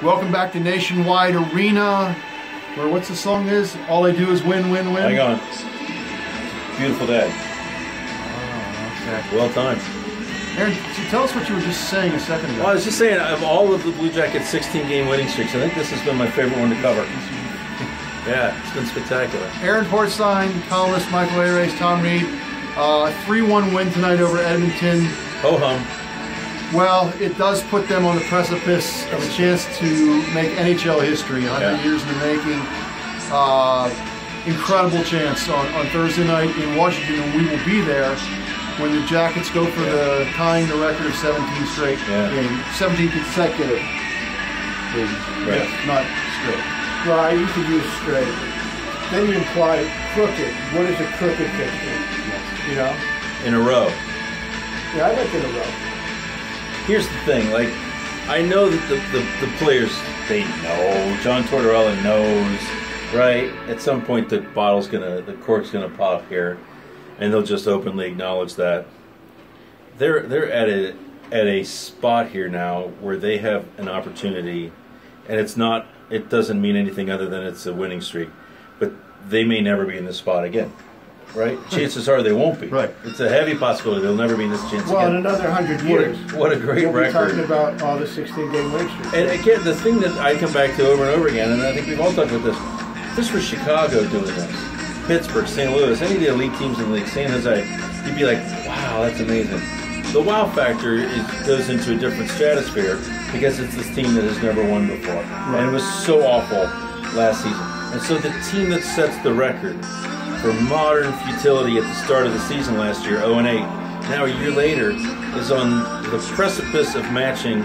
Welcome back to Nationwide Arena, where what's the song is? All I do is win, win, win. Hang on. Beautiful day. Oh, okay. Well timed. Aaron, so tell us what you were just saying a second ago. Well, I was just saying, of all of the Blue Jackets 16-game winning streaks, I think this has been my favorite one to cover. Yeah, it's been spectacular. Aaron Portzline, columnist Michael Arace, Tom Reed. 3-1 win tonight over Edmonton. Ho-hum. Well, it does put them on the precipice of a chance to make NHL history. 100 years in the making. Incredible chance on Thursday night in Washington, and we will be there when the Jackets go for the tying the record of 17 straight games. 17 consecutive games. Right. Yes, not straight. Well, I used to use straight. Then you imply crooked. What is a crooked picture? You know? In a row. Yeah, I like in a row. Here's the thing, like, I know that the players, they know, John Tortorella knows, right? At some point the cork's gonna pop here, and they'll just openly acknowledge that. They're at a spot here now where they have an opportunity, and it doesn't mean anything other than it's a winning streak, but they may never be in this spot again. Right? Chances are they won't be. Right. It's a heavy possibility they'll never be in this chance well, again. in another 100 years. What a great we'll record. Be talking about all the 16-game win streaks. And again, the thing that I come back to over and over again, and I think we've all talked about this, if this was Chicago doing this, Pittsburgh, St. Louis, any of the elite teams in the league, San Jose, you'd be like, wow, that's amazing. The wow factor goes into a different stratosphere because it's this team that has never won before. Right. And it was so awful last season. And so the team that sets the record for modern futility at the start of the season last year, 0-8, now a year later is on the precipice of matching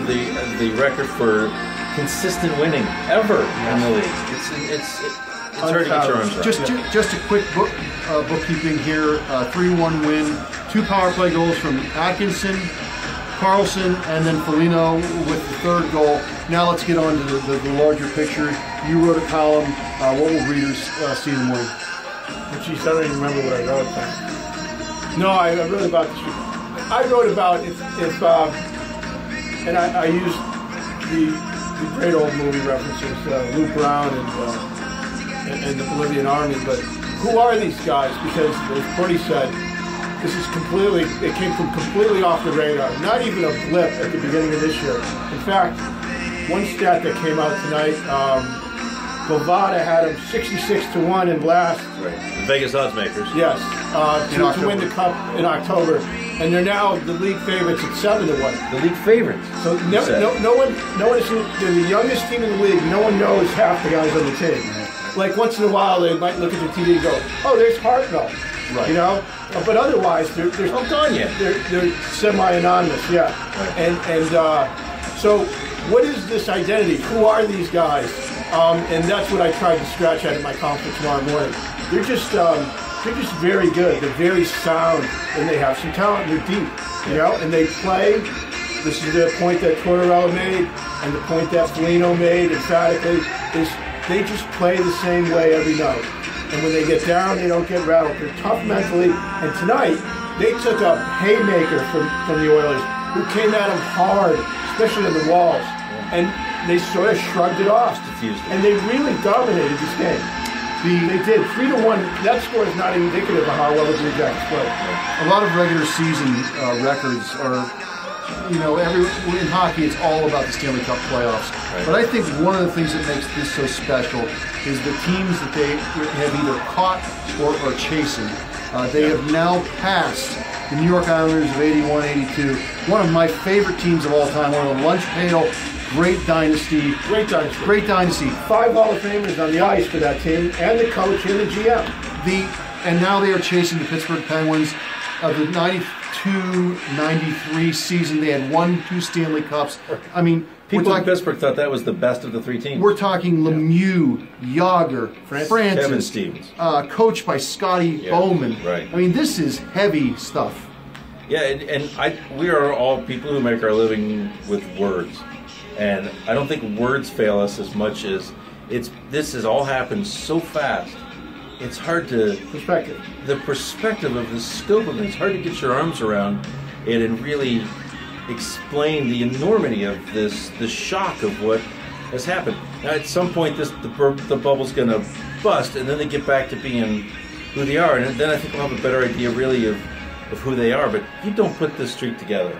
the record for consistent winning ever in the league. It's hard to get your arms around. Just a quick bookkeeping here. 3-1 win. 2 power play goals from Atkinson, Carlson, and then Foligno with the third goal. Now let's get on to the larger picture. You wrote a column. What will readers see in the morning? Geez, I don't even remember what I wrote. No, I wrote about this. I wrote about if and I used the great old movie references, Luke Brown and the Bolivian Army. But who are these guys? Because as Porty said, it came from completely off the radar. Not even a blip at the beginning of this year. In fact, one stat that came out tonight. Bovada had him 66-1 in blast. Right. The Vegas odds makers. Yes, to win the cup in October, and they're now the league favorites at 7-1. The league favorites. So no one is. They're the youngest team in the league. No one knows half the guys on the team. Like once in a while, they might look at the TV and go, "Oh, there's Hartnell," right? You know, but otherwise, they're semi-anonymous. Yeah, right. So what is this identity? Who are these guys? And that's what I tried to scratch at in my conference tomorrow morning. They're just very good. They're very sound, and they have some talent. They're deep, you know, and they play. This is the point that Tortorella made, and the point that Foligno made emphatically, is they just play the same way every night. And when they get down, they don't get rattled. They're tough mentally. And tonight, they took a haymaker from the Oilers, who came at them hard, especially on the walls. And they sort of shrugged it off. And they really dominated this game. They did. 3-1. That score is not indicative of how well the Blue Jackets played. A lot of regular season records are, you know, in hockey it's all about the Stanley Cup playoffs. Right. But I think one of the things that makes this so special is the teams that they have either caught or are chasing. They have now passed the New York Islanders of 81-82. One of my favorite teams of all time, one of the lunch pail. Great dynasty. 5 Hall of Famers on the ice for that team, and the coach and the GM. And now they are chasing the Pittsburgh Penguins. Of the 92-93 season, they had won 2 Stanley Cups. I mean, people in Pittsburgh thought that was the best of the 3 teams. We're talking Lemieux, Yager, Francis, Kevin Stevens, coached by Scotty Bowman. Right. I mean, this is heavy stuff. Yeah, and we are all people who make our living with words. And I don't think words fail us as much as this has all happened so fast. It's hard to... The perspective of the scope of it, it's hard to get your arms around it and really explain the enormity of the shock of what has happened. Now, at some point, the bubble's going to bust, and then they get back to being who they are, and then I think we'll have a better idea, really, of who they are. But you don't put this streak together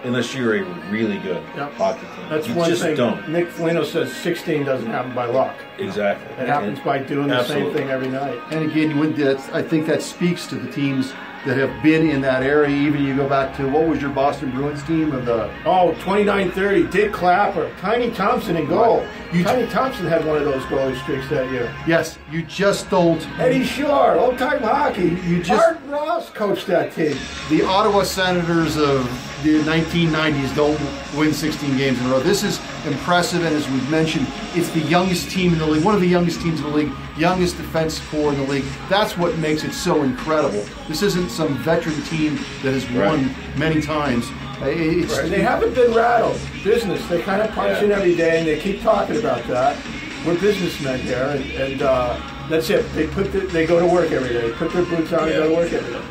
unless you're a really good hockey team. That's you one just thing. Don't. Nick Foligno says 16 doesn't happen by luck. Exactly. It happens by doing the same thing every night. And again, I think that speaks to the teams that have been in that area. Even you go back to, what was your Boston Bruins team of the... Oh, 29-30, Dick Clapper, Tiny Thompson in goal. Right. Tiny Thompson had one of those goalie streaks that year. Yes, you just don't... Eddie Shore, old-time hockey. Art Ross coached that team. The Ottawa Senators of the 1990s don't win 16 games in a row. This is impressive, and as we've mentioned, it's the youngest team in the league, one of the youngest teams in the league, youngest defense core in the league. That's what makes it so incredible. This isn't some veteran team that has won many times. They haven't been rattled. Business. They kind of punch in every day, and they keep talking about that. We're businessmen here, and that's it. They go to work every day. They put their boots on and go to work every day.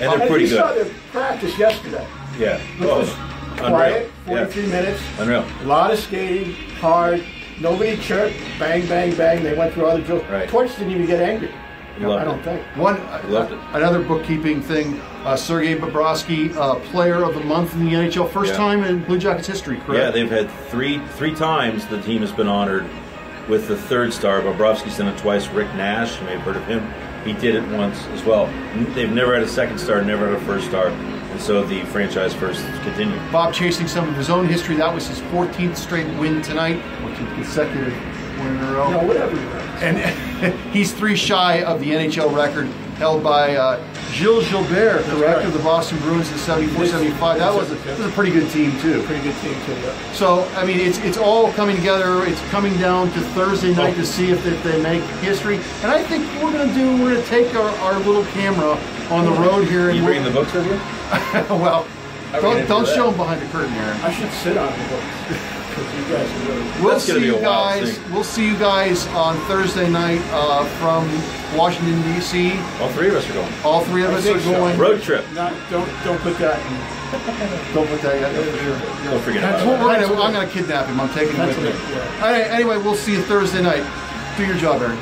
And they're pretty good. You saw their practice yesterday. Yeah. It was quiet, 43 minutes. Unreal. A lot of skating, hard. Nobody chirped. Bang, bang, bang. They went through all the drills. Torch didn't even get angry. I don't think. Another bookkeeping thing, Sergei Bobrovsky, Player of the Month in the NHL, first time in Blue Jackets history, correct? Yeah, they've had three times the team has been honored with the third star. Bobrovsky's done it twice. Rick Nash, you may have heard of him, he did it once as well. They've never had a second star, never had a first star, and so the franchise first continued. Bob chasing some of his own history. That was his 14th straight win tonight, 14th consecutive win in a row. No, whatever. And he's 3 shy of the NHL record held by Gilles Gilbert, correct, of the Boston Bruins in 74-75. That was a pretty good team, too. Pretty good team, too, yeah. So, I mean, it's all coming together. It's coming down to Thursday night to see if they make history. And I think we're going to take our little camera on the road here. Are you bringing the books with you? Well, don't show them behind the curtain, Aaron. I should sit on the books. We'll see you guys on Thursday night from Washington, D.C. All 3 of us are going. All 3 of us are going. Road trip. Don't put that in. Don't put that yet. Don't forget about it. I'm going to kidnap him. I'm taking him with me. Anyway, we'll see you Thursday night. Do your job, Aaron.